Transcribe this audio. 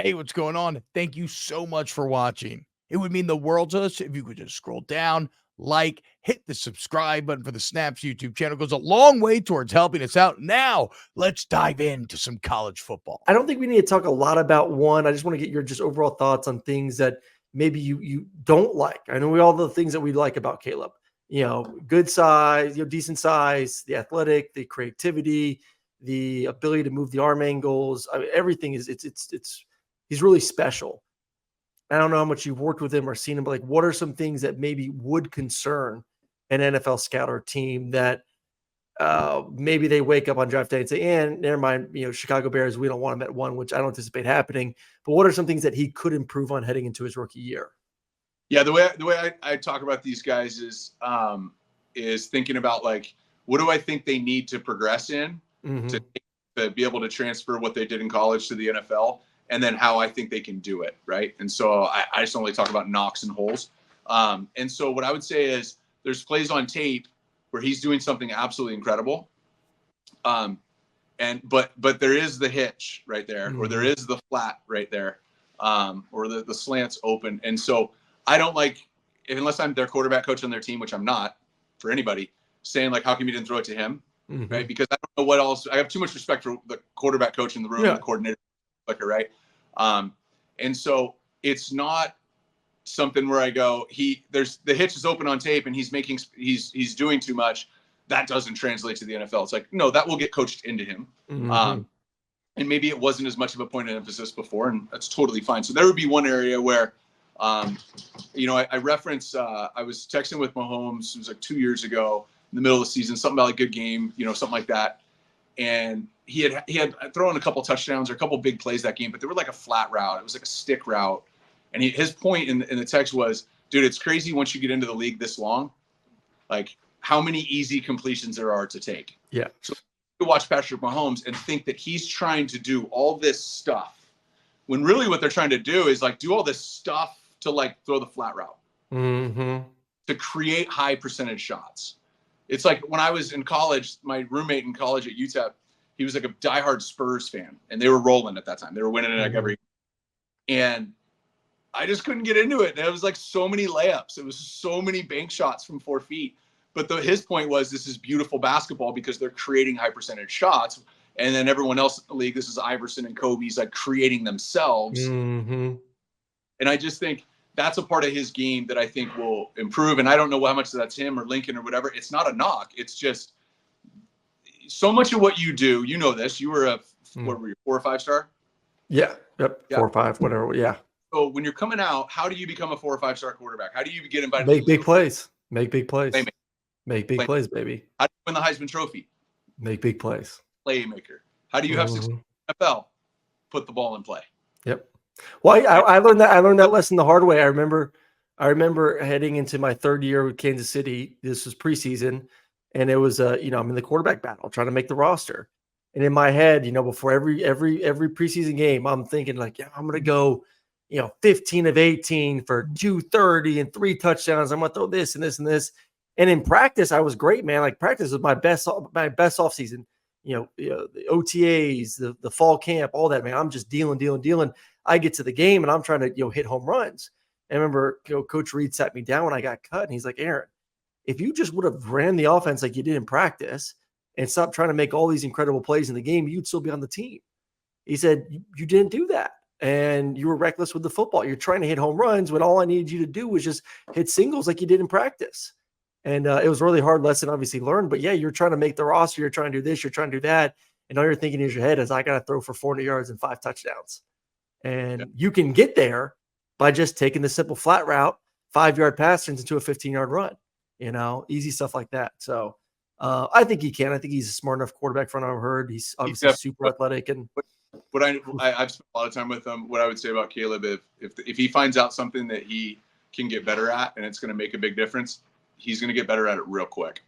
Hey, what's going on? Thank you so much for watching. It would mean the world to us if you could just scroll down, like, hit the subscribe button for the Snaps YouTube channel. It goes a long way towards helping us out. Now, let's dive into some college football. I don't think we need to talk a lot about one. I just want to get your just overall thoughts on things that maybe you don't like. I know all the things that we like about Caleb. Good size, decent size, the athletic, the creativity, the ability to move the arm angles. I mean, everything is it's he's really special. I don't know how much you've worked with him or seen him, but like, what are some things that maybe would concern an NFL scout or team that maybe they wake up on draft day and say, and never mind, Chicago Bears, we don't want him at 1, which I don't anticipate happening. But what are some things that he could improve on heading into his rookie year? Yeah, the way I talk about these guys is thinking about, like, what do I think they need to progress in to be able to transfer what they did in college to the NFL, and then how I think they can do it, right? And so I just don't really talk about knocks and holes. And so what I would say is there's plays on tape where he's doing something absolutely incredible. But there is the hitch right there, or there is the flat right there, or the slants open. And so I don't like, unless I'm their quarterback coach on their team, which I'm not for anybody, saying, like, how come you didn't throw it to him? Right? Because I don't know what else. I have too much respect for the quarterback coach in the room and the coordinator, right? And so it's not something where I go, there's the hitch is open on tape and he's doing too much. That doesn't translate to the NFL. It's like, no, that will get coached into him. And maybe it wasn't as much of a point of emphasis before, and that's totally fine. So there would be one area where, I reference, I was texting with Mahomes, it was like 2 years ago in the middle of the season, something about a good game, something like that. And he had thrown a couple touchdowns or a couple big plays that game, but they were like a flat route. It was like a stick route. And his point in the text was, dude, it's crazy once you get into the league this long, like how many easy completions there are to take. Yeah. So you watch Patrick Mahomes and think that he's trying to do all this stuff, when really what they're trying to do is, like, do all this stuff to, like, throw the flat route, to create high percentage shots. It's like when I was in college, my roommate in college at UTEP, he was like a diehard Spurs fan, and they were rolling at that time. They were winning like every, and I just couldn't get into it. And it was like so many layups. It was so many bank shots from 4 feet. But his point was, this is beautiful basketball because they're creating high percentage shots. And then everyone else in the league, this is Iverson and Kobe's, like, creating themselves. And I just think that's a part of his game that I think will improve. And I don't know how much that's him or Lincoln or whatever. It's not a knock. It's just so much of what you do. You know this. You were what were you, 4 or 5 star? Yeah. Yep. Yeah. 4 or 5, whatever. Yeah. So when you're coming out, how do you become a 4 or 5 star quarterback? How do you get invited? Make big plays. Make big plays. Make big Play. plays, baby. How do you win the Heisman Trophy? Make big plays. Playmaker. How do you have success in the NFL? Put the ball in play. Yep. Well, I learned that. I learned that lesson the hard way. I remember heading into my 3rd year with Kansas City. This was preseason, and it was I'm in the quarterback battle, trying to make the roster. And in my head, before every preseason game, I'm thinking, like, yeah, I'm gonna go, 15 of 18 for 230 and 3 touchdowns. I'm gonna throw this and this and this. And in practice, I was great, man. Like, practice was my best off season. The OTAs, the fall camp, all that, man. I'm just dealing. I get to the game and I'm trying to, hit home runs. And I remember, Coach Reed sat me down when I got cut, and he's like, Aaron, if you just would have ran the offense like you did in practice and stopped trying to make all these incredible plays in the game, you'd still be on the team. He said, you didn't do that. And you were reckless with the football. You're trying to hit home runs when all I needed you to do was just hit singles like you did in practice. And it was a really hard lesson, obviously, learned. But, yeah, you're trying to make the roster. You're trying to do this. You're trying to do that. And all you're thinking in your head is, I got to throw for 400 yards and 5 touchdowns. And you can get there by just taking the simple flat route, 5-yard pass turns into a 15-yard run, easy stuff like that. So I think he can. I think he's a smart enough quarterback from what I've heard. He's obviously super athletic. And what I've spent a lot of time with him. What I would say about Caleb, if he finds out something that he can get better at and it's going to make a big difference, he's going to get better at it real quick.